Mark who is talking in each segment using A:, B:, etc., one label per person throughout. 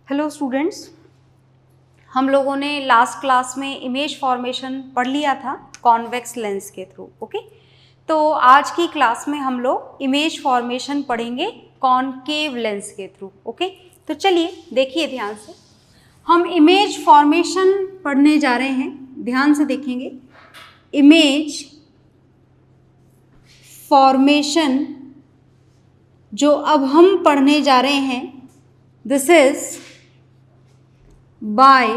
A: Hello students, हम लोगों ने लास्ट क्लास में इमेज फॉर्मेशन पढ़ लिया था कॉन्वेक्स लेंस के थ्रू। ओके, तो आज की क्लास में हम लोग इमेज फॉर्मेशन पढ़ेंगे कॉनकेव लेंस के थ्रू। ओके, तो चलिए देखिए ध्यान से, हम इमेज फॉर्मेशन पढ़ने जा रहे हैं। ध्यान से देखेंगे, इमेज फॉर्मेशन जो अब हम पढ़ने जा रहे हैं, this is by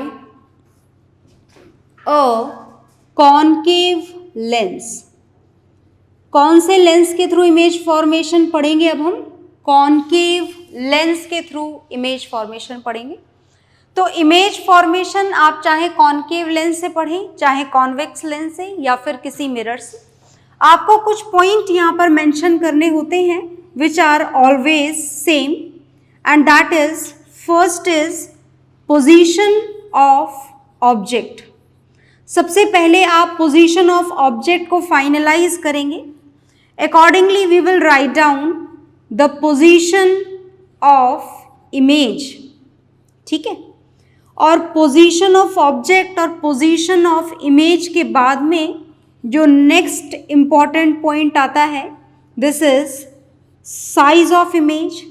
A: a concave lens। कौन से लेंस के थ्रू इमेज फॉर्मेशन पढ़ेंगे? अब हम कॉनकेव लेंस के थ्रू इमेज फॉर्मेशन पढ़ेंगे। तो इमेज फॉर्मेशन आप चाहे कॉनकेव लेंस से पढ़ें, चाहे कॉन्वेक्स लेंस से, या फिर किसी मिरर से, आपको कुछ पॉइंट यहाँ पर मेंशन करने होते हैं which are always same, and that is first is position of object. सबसे पहले आप पोजीशन ऑफ ऑब्जेक्ट को फाइनलाइज करेंगे। Accordingly we will write down the position of image. ठीक है, और पोजीशन ऑफ ऑब्जेक्ट और पोजीशन ऑफ इमेज के बाद में जो नेक्स्ट इंपॉर्टेंट पॉइंट आता है, this is size of image,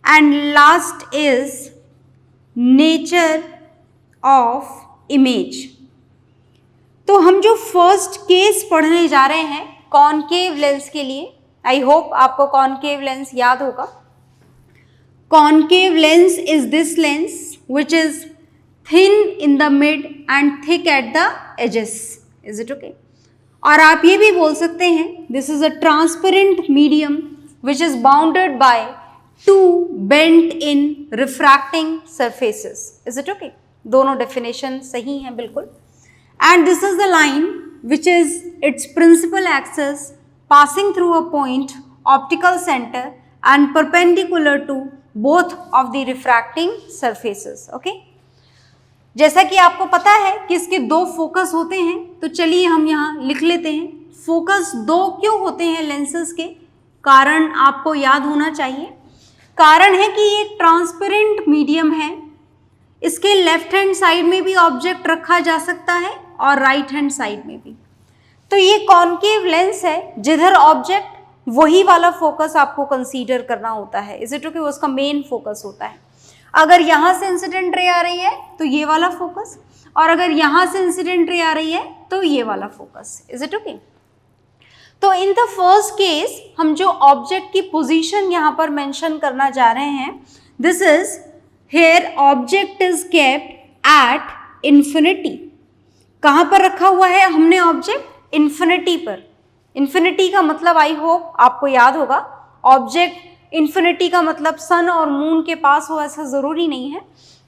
A: and last is nature of image. तो हम जो फर्स्ट केस पढ़ने जा रहे हैं कॉनकेव लेंस के लिए, आई होप आपको कॉनकेव लेंस याद होगा। Concave lens is this lens which is thin in the mid and thick at the edges. Is it okay? और आप ये भी बोल सकते हैं this is a transparent medium which is bounded by two bent in refracting surfaces। Is it okay? दोनों definition सही हैं बिल्कुल। And this is the line which is its principal axis passing through a point optical center and perpendicular to both of the refracting surfaces। Okay? जैसा कि आपको पता है कि इसके दो फोकस होते हैं, तो चलिए हम यहाँ लिख लेते हैं। फोकस दो क्यों होते हैं लेंसेज के? कारण आपको याद होना चाहिए। कारण है कि ये ट्रांसपेरेंट मीडियम है, इसके लेफ्ट हैंड साइड में भी ऑब्जेक्ट रखा जा सकता है और राइट हैंड साइड में भी। तो ये कॉनकेव लेंस है, जिधर ऑब्जेक्ट वही वाला फोकस आपको कंसीडर करना होता है। Is it okay? वो उसका मेन फोकस होता है। अगर यहाँ से इंसिडेंट रे आ रही है तो ये वाला फोकस, और अगर यहाँ से इंसिडेंट रे आ रही है तो ये वाला फोकस। Is it okay? तो इन द फर्स्ट केस हम जो ऑब्जेक्ट की पोजीशन यहाँ पर मेंशन करना जा रहे हैं, this is here object is kept at infinity. कहाँ पर रखा हुआ है हमने ऑब्जेक्ट? इन्फिनिटी पर। इन्फिनिटी का मतलब आई होप आपको याद होगा, ऑब्जेक्ट इन्फिनिटी का मतलब सन और मून के पास हो ऐसा ज़रूरी नहीं है।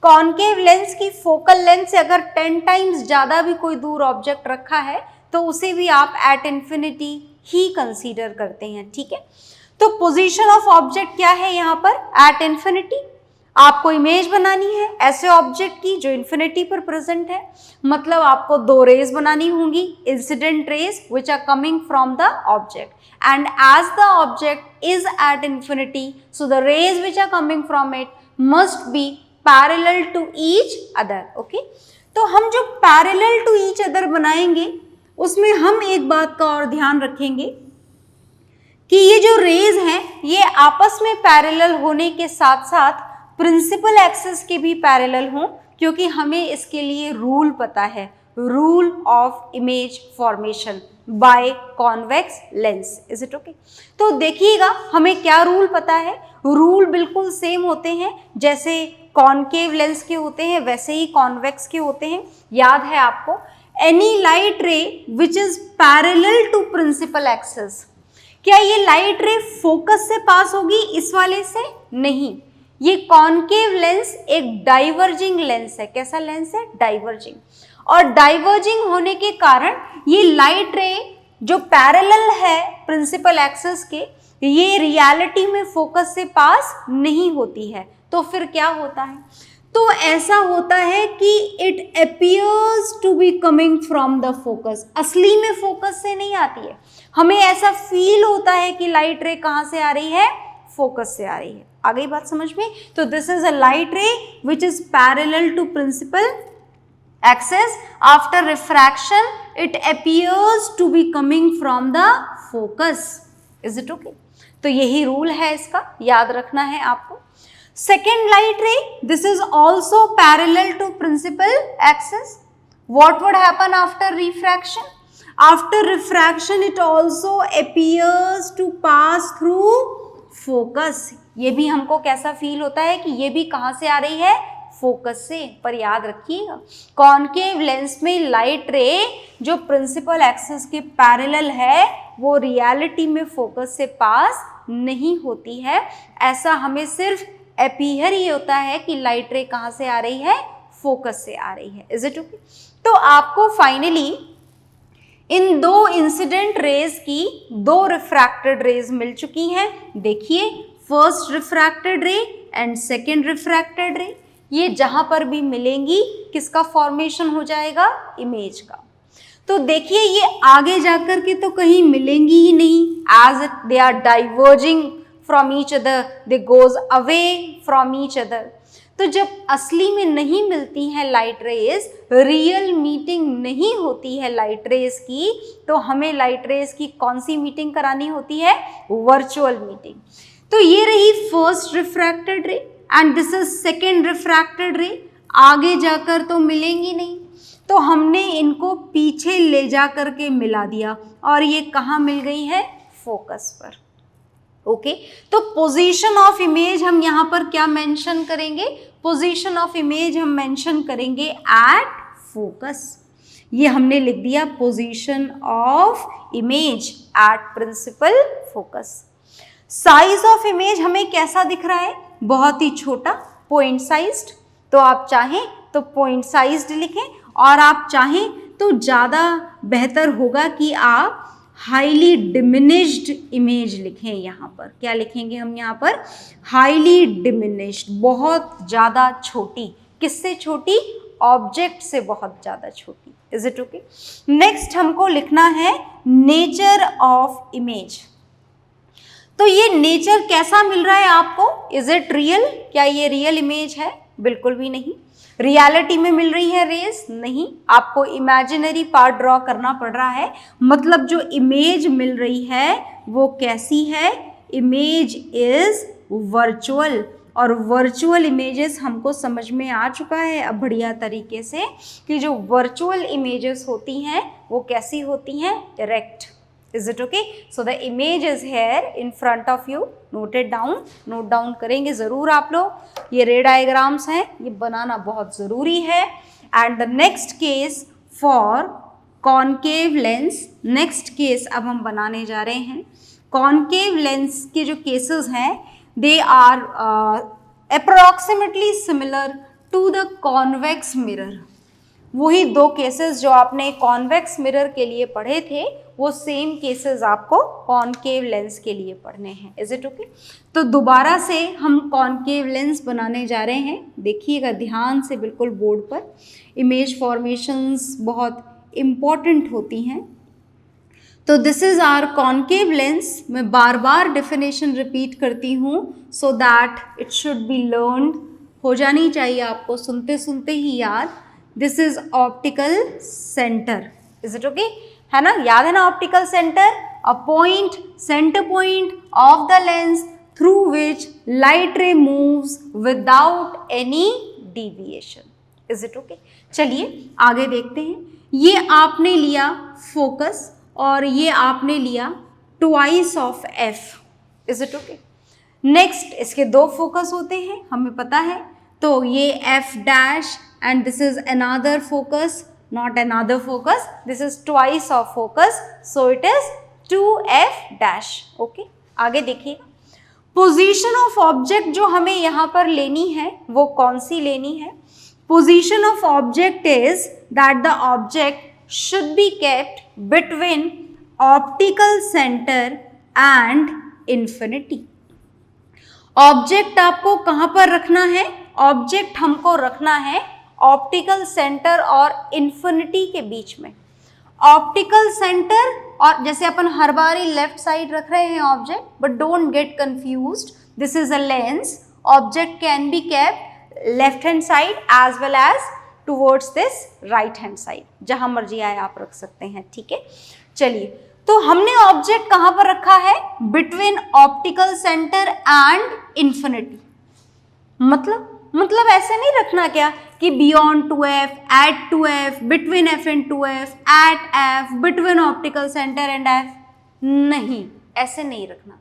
A: कॉनकेव लेंस की फोकल लेंथ से अगर 10 टाइम्स ज़्यादा भी कोई दूर ऑब्जेक्ट रखा है तो उसे भी आप एट इन्फिनिटी ही कंसीडर करते हैं। ठीक है, तो पोजीशन ऑफ ऑब्जेक्ट क्या है यहाँ पर? At infinity. आपको इमेज बनानी है ऐसे ऑब्जेक्ट की जो इन्फिनिटी पर प्रेजेंट है, मतलब आपको दो रेज बनानी होंगी, incident rays which are coming from the object, and as the object is at infinity, so the rays which are coming from it must be parallel to each other. Okay, तो हम जो parallel to each other बनाएंगे उसमें हम एक बात का और ध्यान रखेंगे कि ये जो रेज हैं ये आपस में पैरेलल होने के साथ साथ प्रिंसिपल एक्सिस के भी पैरेलल हों, क्योंकि हमें इसके लिए रूल पता है, rule of image formation by convex lens. Is it okay? तो देखिएगा हमें क्या रूल पता है। रूल बिल्कुल सेम होते हैं, जैसे कॉनकेव लेंस के होते हैं वैसे ही कॉन्वेक्स के होते हैं। याद है आपको, any light ray which is parallel to principal axis. क्या ये लाइट रे फोकस से पास होगी इस वाले से? नहीं, ये कॉनकेव लेंस एक डाइवर्जिंग लेंस है। कैसा लेंस है? डाइवर्जिंग। और डाइवर्जिंग होने के कारण ये लाइट रे जो पैरेलल है प्रिंसिपल एक्सिस के, ये रियलिटी में फोकस से पास नहीं होती है। तो फिर क्या होता है? तो ऐसा होता है कि it appears to be coming from the focus. असली में फोकस से नहीं आती है, हमें ऐसा फील होता है कि लाइट रे कहाँ से आ रही है? फोकस से आ रही है। आ गई बात समझ में? तो this is a light ray which is parallel to principal axis. After refraction it appears to be coming from the focus. Is it okay? तो यही रूल है इसका, याद रखना है आपको. Second light ray, this is also parallel to principal axis. What would happen after refraction? After refraction it also appears to pass through focus. ये भी हमको कैसा फील होता है कि ये भी कहाँ से आ रही है? फोकस से. पर याद रखिएगा कॉनकेव लेंस में लाइट रे जो प्रिंसिपल एक्सिस के पैरेलल है वो रियलिटी में फोकस से पास नहीं होती है. ऐसा हमें सिर्फ अपीयर ही होता है कि लाइट रे कहाँ से आ रही है? फोकस से आ रही है. Is it okay? तो आपको फाइनली इन दो इंसिडेंट रेज की दो रिफ्रैक्टेड रेज मिल चुकी हैं. देखिए फर्स्ट रिफ्रैक्टेड रे एंड सेकेंड रिफ्रैक्टेड रे, ये जहां पर भी मिलेंगी किसका फॉर्मेशन हो जाएगा? इमेज का. तो देखिए ये आगे जाकर के तो कहीं मिलेंगी ही नहीं, as it they are diverging from each other, they goes away from each other. तो जब असली में नहीं मिलती हैं लाइट रेज, रियल मीटिंग नहीं होती है लाइट रेज की, तो हमें लाइट रेज की कौन सी मीटिंग करानी होती है? Virtual meeting. तो ये रही फर्स्ट रिफ्रैक्टेड रे and this is second refracted रे. आगे जाकर तो मिलेंगी नहीं, तो हमने इनको पीछे ले जा करके मिला दिया और ये कहाँ मिल गई है? फोकस पर. ओके तो पोजीशन ऑफ इमेज हम यहाँ पर क्या मेंशन करेंगे? पोजीशन ऑफ इमेज हम मेंशन करेंगे एट फोकस. ये हमने लिख दिया position of image at principal focus. Size of image हमें कैसा दिख रहा है? बहुत ही छोटा, पॉइंट साइज्ड. तो आप चाहें तो पॉइंट साइज्ड लिखें और आप चाहें तो ज़्यादा बेहतर होगा कि आप हाईली डिमिनिश्ड इमेज लिखें. यहाँ पर क्या लिखेंगे हम? यहाँ पर हाईली डिमिनिश्ड, बहुत ज़्यादा छोटी. किससे छोटी? ऑब्जेक्ट से बहुत ज़्यादा छोटी. Is it okay? नेक्स्ट हमको लिखना है नेचर ऑफ इमेज. तो ये नेचर कैसा मिल रहा है आपको? Is it real? क्या ये रियल इमेज है? बिल्कुल भी नहीं. रियलिटी में मिल रही है रेज? नहीं. आपको इमेजिनरी पार्ट ड्रॉ करना पड़ रहा है. मतलब जो इमेज मिल रही है वो कैसी है? Image is virtual. और वर्चुअल इमेजेस हमको समझ में आ चुका है अब बढ़िया तरीके से कि जो वर्चुअल इमेजेस होती हैं वो कैसी होती हैं? Direct. Is it okay? So the image is here in front of you. Note it down. Note down करेंगे ज़रूर आप लोग. ये रे डायग्राम्स हैं, ये बनाना बहुत ज़रूरी है. And the next case for concave lens. Next case अब हम बनाने जा रहे हैं. Concave lens के जो cases हैं, they are approximately similar to the convex mirror. वही दो केसेस जो आपने कॉन्वेक्स मिरर के लिए पढ़े थे वो सेम केसेस आपको कॉनकेव लेंस के लिए पढ़ने हैं. Is it okay? तो दोबारा से हम कॉनकेव लेंस बनाने जा रहे हैं. देखिएगा ध्यान से बिल्कुल बोर्ड पर. इमेज फॉर्मेशंस बहुत इम्पॉर्टेंट होती हैं. तो this is our concave lens. मैं बार बार डेफिनेशन रिपीट करती हूँ so that it should be learned. हो जानी चाहिए आपको सुनते सुनते ही याद. This is optical centre. Is it okay? है ना? याद है ना? Optical centre, a point, centre point of the lens through which light ray moves without any deviation. Is it okay? चलिए आगे देखते हैं. ये आपने लिया फोकस और ये आपने लिया twice of F. Is it okay? Next इसके दो फोकस होते हैं हमें पता है. तो ये F dash and this is another focus, not another focus, this is twice of focus, so it is 2f dash. okay? आगे देखिए. पोजीशन ऑफ ऑब्जेक्ट जो हमें यहाँ पर लेनी है वो कौन सी लेनी है? Position of object is that the object should be kept between optical centre and infinity. Object आपको कहाँ पर रखना है? ऑब्जेक्ट हमको रखना है ऑप्टिकल सेंटर और इन्फिनिटी के बीच में. ऑप्टिकल सेंटर, और जैसे अपन हर बार ही लेफ्ट साइड रख रहे हैं object, but don't get confused, this is a lens, object can be kept left hand side as well as towards this right hand side, जहां मर्जी आए आप रख सकते हैं, ठीक है। चलिए, तो हमने ऑब्जेक्ट कहां पर रखा है? Between optical centre and infinity. मतलब ऐसे नहीं रखना क्या कि beyond 2f, at 2f, between f and 2f, at f, between optical centre and f, नहीं, ऐसे नहीं रखना।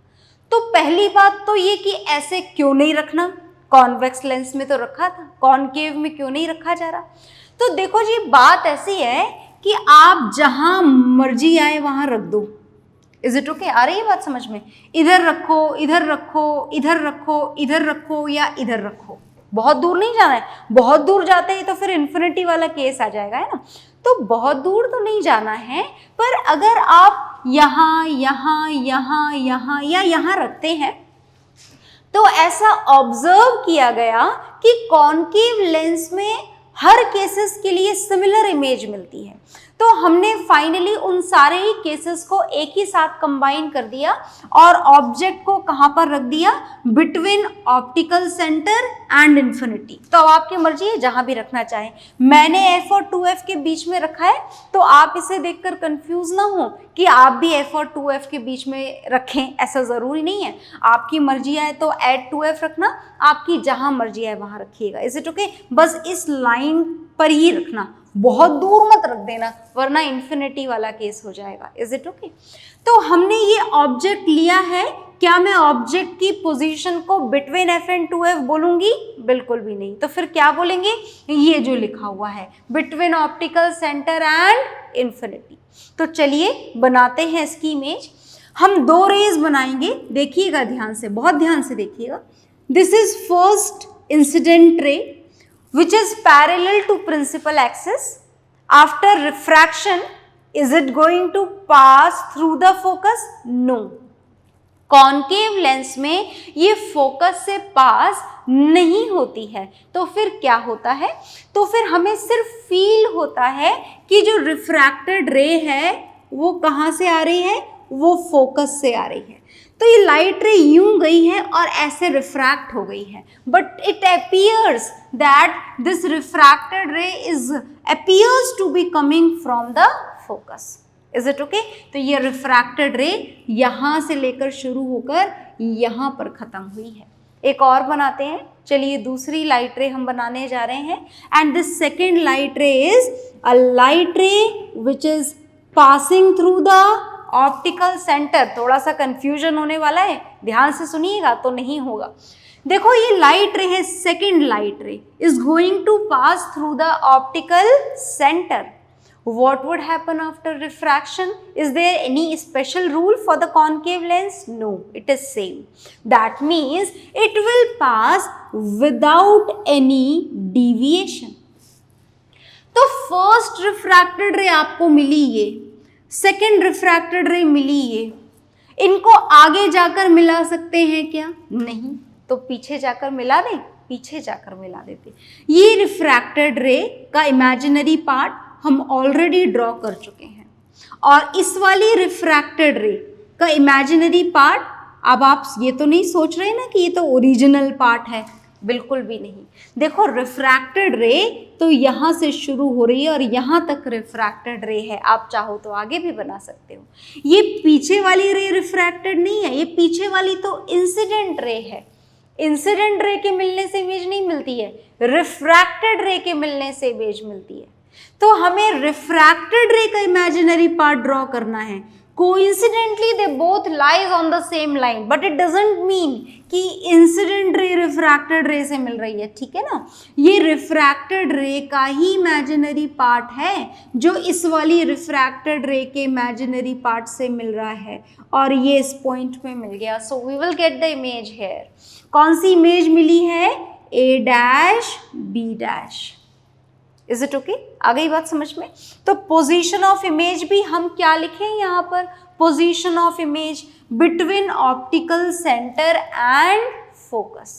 A: तो पहली बात तो ये कि ऐसे क्यों नहीं रखना, कॉन्वेक्स लेंस में तो रखा था, कॉनकेव में क्यों नहीं रखा जा रहा? तो देखो जी, बात ऐसी है कि आप जहां मर्जी आए वहां रख दो। Is it okay? आ रही है बात समझ में? इधर रखो, इधर रखो, इधर रखो, इधर रखो या इधर रखो, बहुत दूर नहीं जाना है। बहुत दूर जाते ही तो फिर इन्फिनिटी वाला केस आ जाएगा, है ना। तो बहुत दूर तो नहीं जाना है, पर अगर आप यहाँ यहाँ यहाँ यहाँ या यहाँ रखते हैं तो ऐसा ऑब्जर्व किया गया कि कॉनकेव लेंस में हर केसेस के लिए सिमिलर इमेज मिलती है। तो हमने फाइनली उन सारे ही केसेस को एक ही साथ कंबाइन कर दिया और ऑब्जेक्ट को कहां पर रख दिया? Between optical centre and infinity. तो अब आपकी मर्जी है जहां भी रखना चाहें। मैंने f और 2f के बीच में रखा है, तो आप इसे देखकर कंफ्यूज ना हो कि आप भी f और 2f के बीच में रखें, ऐसा जरूरी नहीं है। आपकी मर्जी आए तो एट 2f रखना, आपकी जहां मर्जी आए वहां रखिएगा। Is it okay? बस इस लाइन पर ही रखना, बहुत दूर मत रख देना, वरना इन्फिनिटी वाला केस हो जाएगा। Is it okay? तो हमने ये ऑब्जेक्ट लिया है, क्या मैं ऑब्जेक्ट की पोजीशन को बिटवीन f एंड 2f बोलूंगी? बिल्कुल भी नहीं। तो फिर क्या बोलेंगे? ये जो लिखा हुआ है, between optical centre and infinity. तो चलिए बनाते हैं इसकी इमेज। हम दो रेज बनाएंगे, देखिएगा ध्यान से, बहुत ध्यान से देखिएगा। This is first incident ray which is parallel to principal axis. After refraction, is it going to pass through the focus? No. Concave lens में ये फोकस से पास नहीं होती है। तो फिर क्या होता है? तो फिर हमें सिर्फ फील होता है कि जो रिफ्रैक्टेड रे है वो कहाँ से आ रही है? वो फोकस से आ रही है। तो ये लाइट रे यूं गई है और ऐसे रिफ्रैक्ट हो गई है, but it appears that this refracted ray is appears to be coming from the focus. Is it okay? तो ये रिफ्रैक्टेड रे यहाँ से लेकर शुरू होकर यहाँ पर खत्म हुई है। एक और बनाते हैं, चलिए दूसरी लाइट रे हम बनाने जा रहे हैं। And this second light ray is a light ray which is passing through the optical centre. थोड़ा सा कंफ्यूजन होने वाला है, ध्यान से सुनिएगा तो नहीं होगा। देखो ये लाइट रे है, second light ray is going to pass through the optical centre. What would happen after refraction? Is there any special rule for the concave lens? No, it is same. That means it will pass without any deviation. तो first refracted ray आपको मिली ये, second refracted रे मिली ये, इनको आगे जाकर मिला सकते हैं क्या? नहीं। तो पीछे जाकर मिला दें? पीछे जाकर मिला देते। ये रिफ्रैक्टेड रे का इमेजिनरी पार्ट हम ऑलरेडी ड्रॉ कर चुके हैं, और इस वाली रिफ्रैक्टेड रे का इमेजिनरी पार्ट, अब आप ये तो नहीं सोच रहे ना कि ये तो ओरिजिनल पार्ट है, बिल्कुल भी नहीं। देखो रिफ्रैक्टेड रे तो यहाँ से शुरू हो रही है और यहाँ तक रिफ्रैक्टेड रे है, आप चाहो तो आगे भी बना सकते हो। ये पीछे वाली रे रिफ्रैक्टेड नहीं है, ये पीछे वाली तो इंसिडेंट रे है। इंसिडेंट रे के मिलने से इमेज नहीं मिलती है, रिफ्रैक्टेड रे के मिलने से इमेज मिलती है। तो हमें रिफ्रैक्टेड रे का इमेजिनरी पार्ट ड्रॉ करना है। Coincidentally they both lies on the same line, but it doesn't mean कि इंसिडेंट रे रिफ्रैक्टेड रे से मिल रही है, ठीक है ना। ये रिफ्रैक्टेड रे का ही इमेजिनरी पार्ट है जो इस वाली रिफ्रैक्टेड रे के इमेजिनरी पार्ट से मिल रहा है, और ये इस पॉइंट पे मिल गया। So we will get the image here. कौन सी इमेज मिली है? A dash B dash. Is it okay? आ गई बात समझ में? तो पोजीशन ऑफ इमेज भी हम क्या लिखें यहाँ पर? Position of image between optical centre and focus.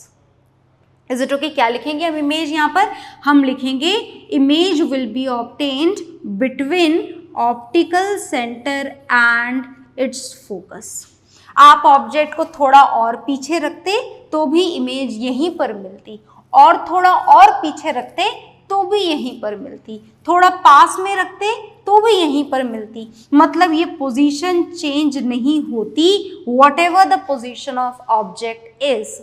A: Is it okay? क्या लिखेंगे हम इमेज यहाँ पर? हम लिखेंगे image will be obtained between optical centre and it's focus. आप ऑब्जेक्ट को थोड़ा और पीछे रखते तो भी इमेज यहीं पर मिलती, और थोड़ा और पीछे रखते तो भी यहीं पर मिलती, थोड़ा पास में रखते तो भी यहीं पर मिलती। मतलब ये पोजीशन चेंज नहीं होती, what ever the position of object is,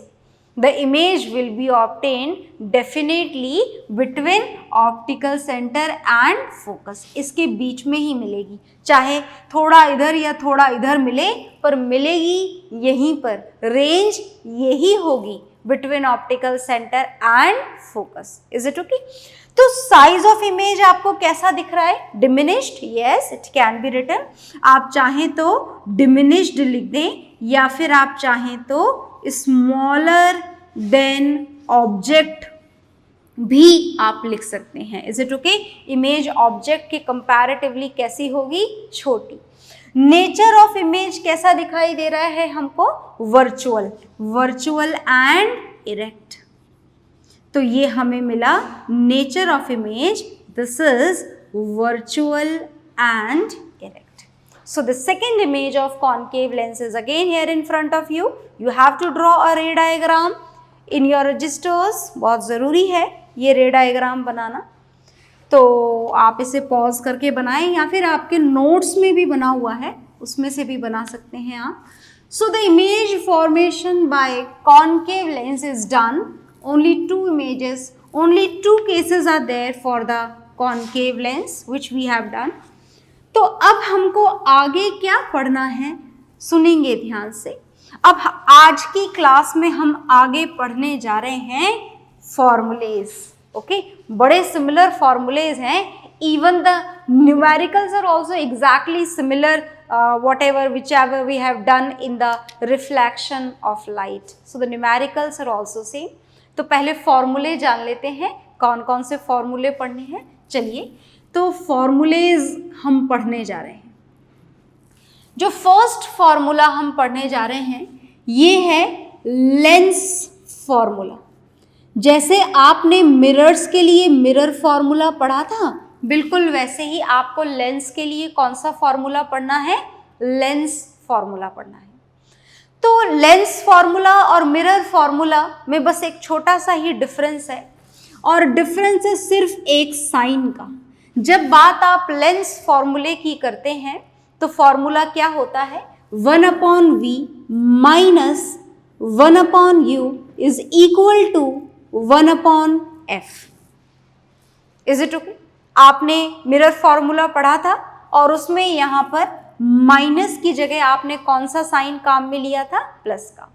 A: the image will be obtained definitely between optical center and focus। इसके बीच में ही मिलेगी, चाहे थोड़ा इधर या थोड़ा इधर मिले, पर मिलेगी यहीं पर, रेंज यही होगी between optical center and focus। Is it okay? तो साइज ऑफ इमेज आपको कैसा दिख रहा है? Diminished, yes it can be written. आप चाहें तो डिमिनिश्ड लिख दें, या फिर आप चाहें तो स्मॉलर देन ऑब्जेक्ट भी आप लिख सकते हैं। Is it okay? Image object के कंपैरेटिवली कैसी होगी? छोटी। नेचर ऑफ इमेज कैसा दिखाई दे रहा है हमको? Virtual, virtual and erect. तो ये हमें मिला nature of image, this is virtual and erect. So the second image of concave lens is again here in front of you. You have to draw a ray diagram in your registers। बहुत ज़रूरी है ये रे diagram बनाना, तो आप इसे pause करके बनाएं, या फिर आपके नोट्स में भी बना हुआ है उसमें से भी बना सकते हैं आप। So the image formation by concave lens is done, only two images, only two cases are there for the concave lens which we have done। तो अब हमको आगे क्या पढ़ना है, सुनेंगे ध्यान से। अब आज की क्लास में हम आगे पढ़ने जा रहे हैं फॉर्मूलेज। ओके, बड़े सिमिलर फॉर्मूलेज हैं, even the numericals are also exactly similar whatever whichever we have done in the reflection of light, so the numericals are also same। तो पहले फॉर्मूले जान लेते हैं, कौन कौन से फॉर्मूले पढ़ने हैं। चलिए, तो फॉर्मूलेज हम पढ़ने जा रहे हैं। जो फर्स्ट फॉर्मूला हम पढ़ने जा रहे हैं ये है लेंस फॉर्मूला। जैसे आपने मिरर्स के लिए मिरर फॉर्मूला पढ़ा था, बिल्कुल वैसे ही आपको लेंस के लिए कौन सा फॉर्मूला पढ़ना है? लेंस फॉर्मूला पढ़ना है। तो लेंस फॉर्मूला और मिरर फॉर्मूला में बस एक छोटा सा ही डिफरेंस है, और डिफरेंस है सिर्फ एक साइन का। जब बात आप लेंस फॉर्मूले की करते हैं तो फॉर्मूला क्या होता है? 1/v minus 1/u is equal to 1/f। Is it okay? आपने मिरर फॉर्मूला पढ़ा था और उसमें यहाँ पर माइनस की जगह आपने कौन सा साइन काम में लिया था? प्लस का।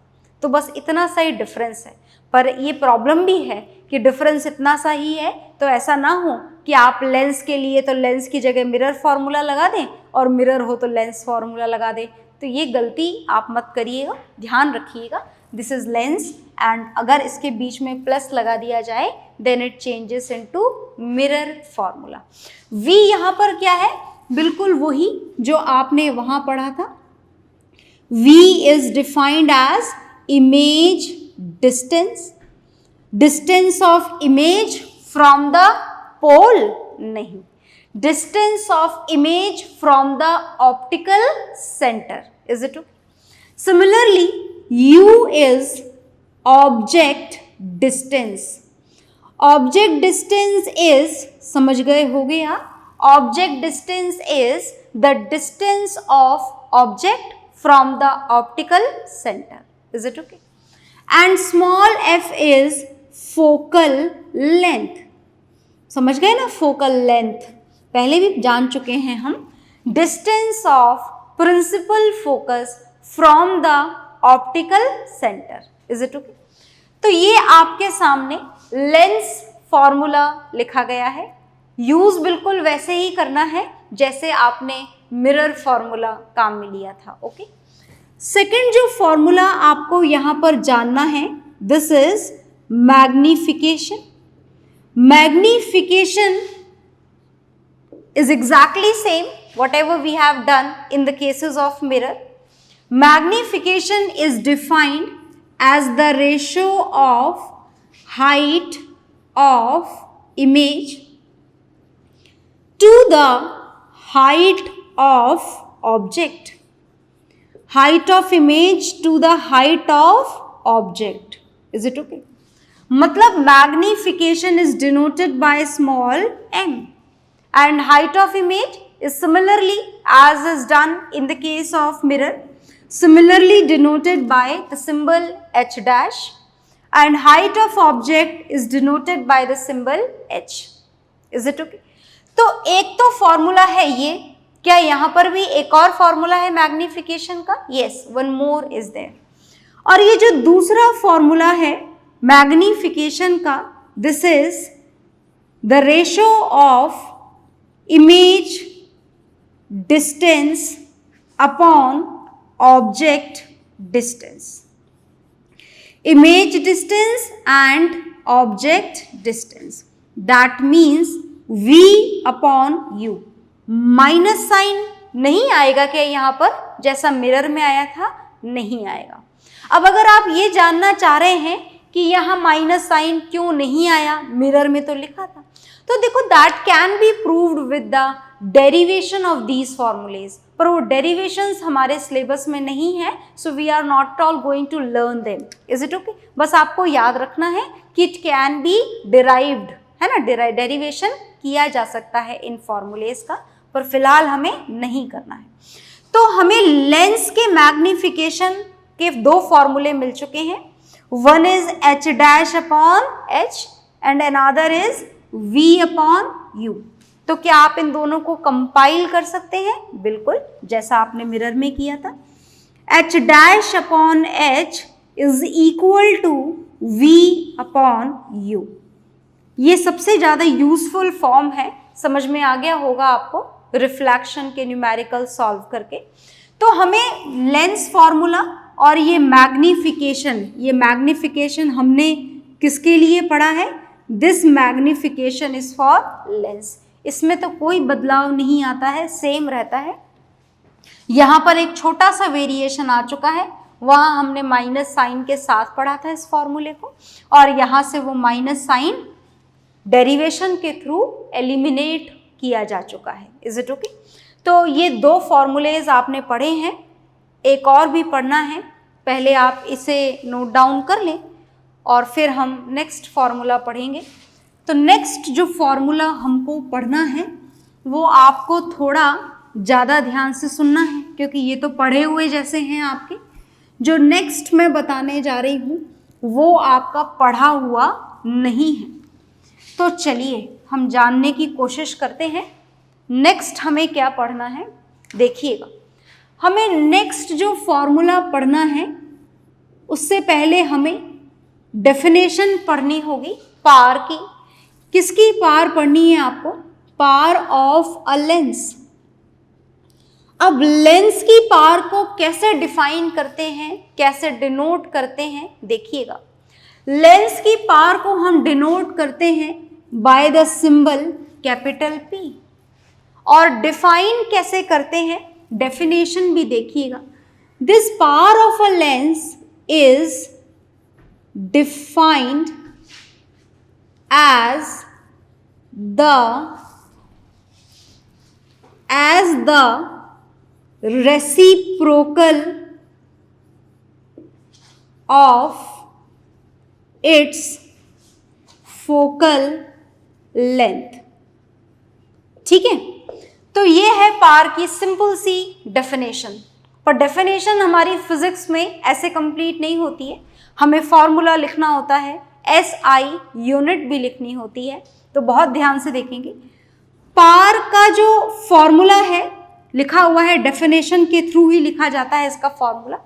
A: तो बस इतना सा ही डिफरेंस है, पर ये प्रॉब्लम भी है कि डिफरेंस इतना सा ही है, तो ऐसा ना हो कि आप लेंस के लिए तो लेंस की जगह मिरर फॉर्मूला लगा दें और मिरर हो तो लेंस फॉर्मूला लगा दें। तो ये गलती आप मत करिएगा, ध्यान रखिएगा। दिस इज लेंस, एंड अगर इसके बीच में प्लस लगा दिया जाए then it changes into mirror formula. We यहाँ पर क्या है? बिल्कुल वही जो आपने वहाँ पढ़ा था। V is defined as image distance, distance of image from the pole, नहीं, distance of image from the optical center, is it okay? Similarly, U is object distance। object distance is, समझ गए होगे आप, object distance is the distance of object from the optical center, is it okay? And small f is focal length। समझ गए ना? focal length पहले भी जान चुके हैं हम। distance of principal focus from the optical center, is it okay? तो ये आपके सामने लेंस फॉर्मूला लिखा गया है। यूज बिल्कुल वैसे ही करना है जैसे आपने मिरर फॉर्मूला काम में लिया था। ओके, सेकंड जो फॉर्मूला आपको यहाँ पर जानना है, this is magnification. Magnification is exactly same whatever we have done in the cases of mirror. Magnification is defined as the ratio of height of image to the height of object, height of image to the height of object. Is it okay? मतलब magnification is denoted by small m and height of image is similarly as is done in the case of mirror, similarly denoted by the symbol h dash, and height of object is denoted by the symbol h. Is it okay? तो एक तो formula है ये, क्या यहाँ पर भी एक और फॉर्मूला है मैग्निफिकेशन का? Yes, one more is there. और ये जो दूसरा फॉर्मूला है मैग्निफिकेशन का, this is the ratio of image distance upon object distance. Image distance and object distance, that means v upon u. Minus sign नहीं आएगा क्या यहाँ पर, जैसा मिरर में आया था? नहीं आएगा. अब अगर आप ये जानना चाह रहे हैं कि यहाँ माइनस साइन क्यों नहीं आया, मिरर में तो लिखा था, तो देखो that can be proved with the derivation of these formulae. पर वो डेरिवेशंस हमारे सिलेबस में नहीं है, so we are not all going to learn them. Is it okay? बस आपको याद रखना है कि इट कैन बी डिराइव्ड, है ना, डेरिवेशन किया जा सकता है इन फॉर्मूलेज का, पर फिलहाल हमें नहीं करना है. तो हमें लेंस के मैग्निफिकेशन के दो फॉर्मूले मिल चुके हैं. One is h dash upon h and another is v upon u. तो क्या आप इन दोनों को कंपाइल कर सकते हैं? बिल्कुल, जैसा आपने मिरर में किया था. h dash upon h is equal to v upon u. ये सबसे ज़्यादा यूजफुल फॉर्म है, समझ में आ गया होगा आपको रिफ्लेक्शन के न्यूमेरिकल सॉल्व करके. तो हमें लेंस फॉर्मूला और ये मैग्निफिकेशन हमने किसके लिए पढ़ा है? This magnification is for Lenz. इसमें तो कोई बदलाव नहीं आता है, सेम रहता है. यहाँ पर एक छोटा सा वेरिएशन आ चुका है, वहाँ हमने माइनस साइन के साथ पढ़ा था इस फॉर्मूले को, और यहाँ से वो माइनस साइन डेरिवेशन के थ्रू एलिमिनेट किया जा चुका है. Is it okay? तो ये दो फॉर्मूलेज आपने पढ़े हैं, एक और भी पढ़ना है. पहले आप इसे नोट डाउन कर लें और फिर हम नेक्स्ट फॉर्मूला पढ़ेंगे. तो नेक्स्ट जो फॉर्मूला हमको पढ़ना है वो आपको थोड़ा ज़्यादा ध्यान से सुनना है, क्योंकि ये तो पढ़े हुए जैसे हैं आपके. जो नेक्स्ट मैं बताने जा रही हूँ वो आपका पढ़ा हुआ नहीं है. तो चलिए हम जानने की कोशिश करते हैं नेक्स्ट हमें क्या पढ़ना है. देखिएगा, हमें नेक्स्ट जो फॉर्मूला पढ़ना है उससे पहले हमें डेफिनेशन पढ़नी होगी पावर की. किसकी पावर पढ़नी है आपको? Power of a lens. अब लेंस की पावर को कैसे डिफाइन करते हैं, कैसे डिनोट करते हैं? देखिएगा, लेंस की पावर को हम डिनोट करते हैं by the symbol capital P. और डिफाइन कैसे करते हैं? डेफिनेशन भी देखिएगा. This power of a lens is defined as the reciprocal of its focal length. ठीक है, तो ये है पावर की सिंपल सी डेफिनेशन. पर डेफिनेशन हमारी फिजिक्स में ऐसे कंप्लीट नहीं होती है, हमें फॉर्मूला लिखना होता है, SI यूनिट भी लिखनी होती है. तो बहुत ध्यान से देखेंगे, पावर का जो फॉर्मूला है लिखा हुआ है, डेफिनेशन के थ्रू ही लिखा जाता है इसका फॉर्मूला.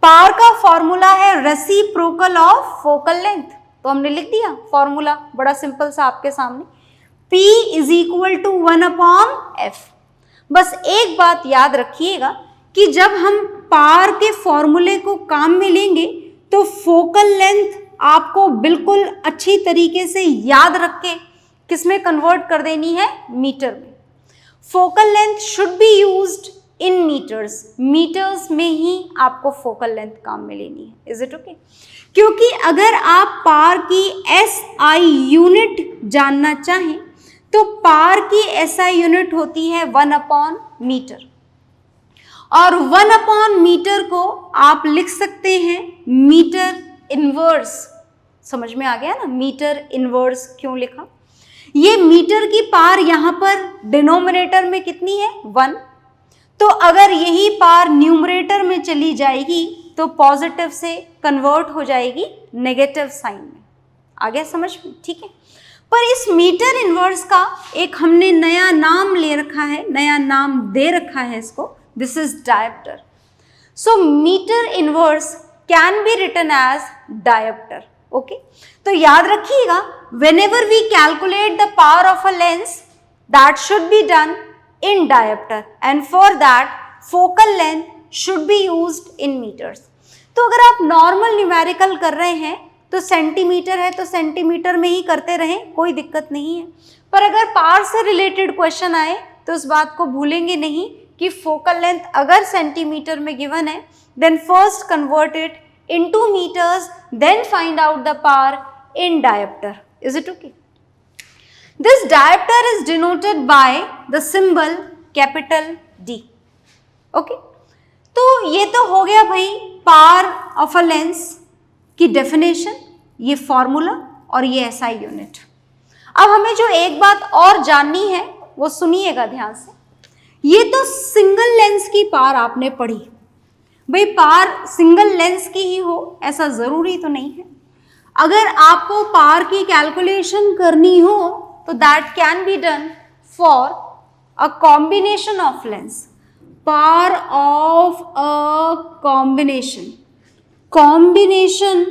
A: पावर का फॉर्मूला है रेसिप्रोकल ऑफ फोकल लेंथ. तो हमने लिख दिया फॉर्मूला, बड़ा सिंपल सा आपके सामने, P is equal to 1/f. बस एक बात याद रखिएगा कि जब हम पावर के फॉर्मूले को काम में लेंगे तो फोकल लेंथ आपको बिल्कुल अच्छी तरीके से याद रख के किसमें कन्वर्ट कर देनी है? मीटर में. Focal length should be used in metres. Metres में ही आपको फोकल लेंथ काम में लेनी है. Is it okay? क्योंकि अगर आप पावर की SI यूनिट जानना चाहें तो पार की एसआई यूनिट होती है 1/मीटर, और 1/मीटर को आप लिख सकते हैं मीटर इनवर्स। समझ में आ गया ना, मीटर इनवर्स क्यों लिखा? ये मीटर की पार यहाँ पर डिनोमिनेटर में कितनी है? 1। तो अगर यही पार न्यूमरेटर में चली जाएगी तो पॉजिटिव से कन्वर्ट हो जाएगी नेगेटिव साइन में। आ गया समझ में? ठीक है। पर इस मीटर इनवर्स का एक हमने नया नाम ले रखा है, नया नाम दे रखा है इसको, this is dioptre. So metre inverse can be written as dioptre. Okay, तो याद रखिएगा, whenever we calculate the power of a lens, that should be done in diopter, and for that focal length should be used in meters. तो अगर आप normal numerical कर रहे हैं तो सेंटीमीटर है तो सेंटीमीटर में ही करते रहें, कोई दिक्कत नहीं है। पर अगर पावर से रिलेटेड क्वेश्चन आए तो उस बात को भूलेंगे नहीं कि फोकल लेंथ अगर सेंटीमीटर में गिवन है, then first convert it into meters, then find out the power in diopter. Is it okay? This diopter is denoted by the symbol capital D. Okay? तो ये तो हो गया भाई पावर ऑफ अ लेंस की definition, ये formula और ये एसआई यूनिट। अब हमें जो एक बात और जाननी है वो सुनिएगा ध्यान से। ये तो सिंगल लेंस की पावर आपने पढ़ी, भाई पार सिंगल लेंस की ही हो ऐसा जरूरी तो नहीं है। अगर आपको पार की कैलकुलेशन करनी हो तो that can be done for a combination of lens. Power of a combination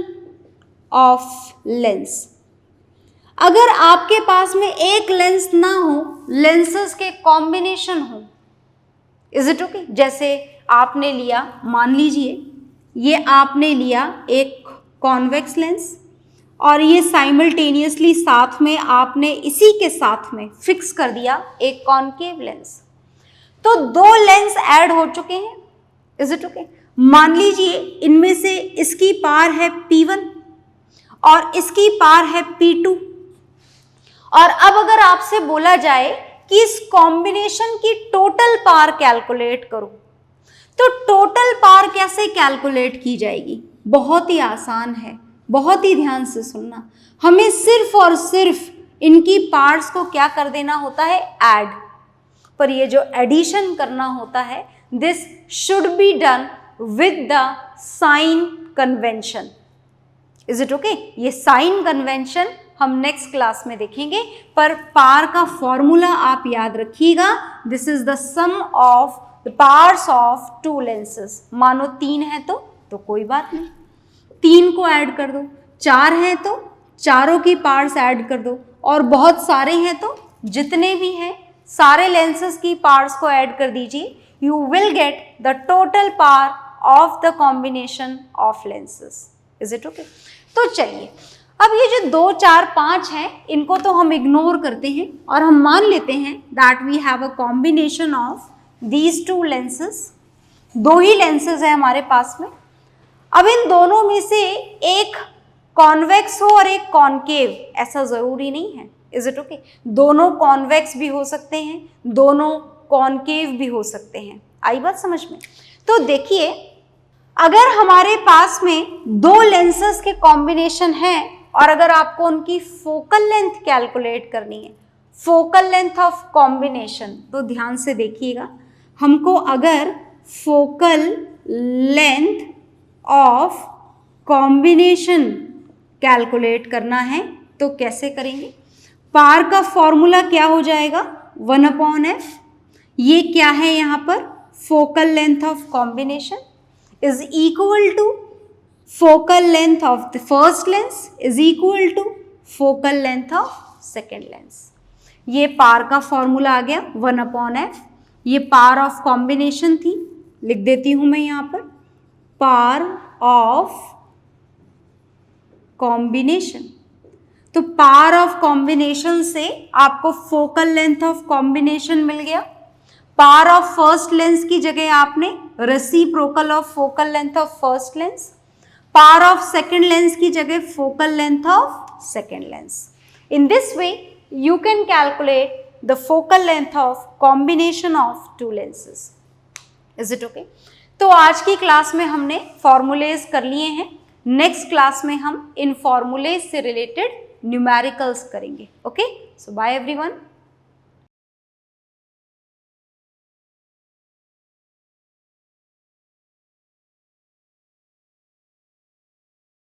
A: of lens. अगर आपके पास में एक लेंस ना हो, लेंसेस के कॉम्बिनेशन हो, इज इट ओके? जैसे आपने लिया, मान लीजिए ये आपने लिया एक कॉन्वेक्स लेंस और ये साइमल्टेनियसली साथ में आपने इसी के साथ में फिक्स कर दिया एक कॉनकेव लेंस, तो दो लेंस ऐड हो चुके हैं। Is it okay? मान लीजिए इनमें से इसकी पार है P1 और इसकी पार है P2, और अब अगर आपसे बोला जाए कि इस कॉम्बिनेशन की टोटल पार कैलकुलेट करो, तो टोटल पार कैसे कैलकुलेट की जाएगी? बहुत ही आसान है, बहुत ही ध्यान से सुनना। हमें सिर्फ और सिर्फ इनकी पार्ट्स को क्या कर देना होता है? ऐड। पर ये जो एडिशन करना होता है, this should be done with the sign convention. Is it okay? ये साइन कन्वेंशन हम नेक्स्ट क्लास में देखेंगे, पर पार का फॉर्मूला आप याद रखिएगा। This is the sum of the parts of two lenses. मानो 3 है तो कोई बात नहीं, 3 को ऐड कर दो, 4 है तो चारों की पार्ट्स ऐड कर दो, और बहुत सारे हैं तो जितने भी हैं सारे लेंसेस की पार्ट्स को ऐड कर दीजिए। You will get the total power of the combination of lenses. Is it okay? तो चलिए, अब ये जो 2, 4, 5 हैं इनको तो हम इग्नोर करते हैं और हम मान लेते हैं that we have a combination of these 2 lenses. 2 ही लेंसेज है हमारे पास में। अब इन दोनों में से एक कॉन्वेक्स हो और एक कॉनकेव, ऐसा जरूरी नहीं है। Is it okay? दोनों कॉन्वेक्स भी हो सकते हैं, दोनों कॉनकेव भी हो सकते हैं। आई बात समझ में? तो देखिए, अगर हमारे पास में 2 लेंसेज के कॉम्बिनेशन है और अगर आपको उनकी फोकल लेंथ कैलकुलेट करनी है, फोकल लेंथ ऑफ कॉम्बिनेशन, तो ध्यान से देखिएगा। हमको अगर focal length of combination calculate करना है तो कैसे करेंगे? पार का फॉर्मूला क्या हो जाएगा? 1/f। ये क्या है यहाँ पर? Focal length of combination is equal to focal length of the first lens is equal to focal length of second lens. ये पार का फॉर्मूला आ गया 1/f। ये पार ऑफ कॉम्बिनेशन थी, लिख देती हूं मैं यहाँ पर, पार ऑफ कॉम्बिनेशन। तो पार ऑफ कॉम्बिनेशन से आपको फोकल लेंथ ऑफ कॉम्बिनेशन मिल गया। पार ऑफ फर्स्ट लेंस की जगह आपने reciprocal of focal length of first lens, power of second lens की जगह focal length of second lens. In this way you can calculate the focal length of combination of two lenses. Is it okay? तो आज की class में हमने formulas कर लिए हैं. नेक्स्ट क्लास में हम इन फॉर्मूलेज से रिलेटेड न्यूमेरिकल्स करेंगे. ओके, सो बाय एवरीवन.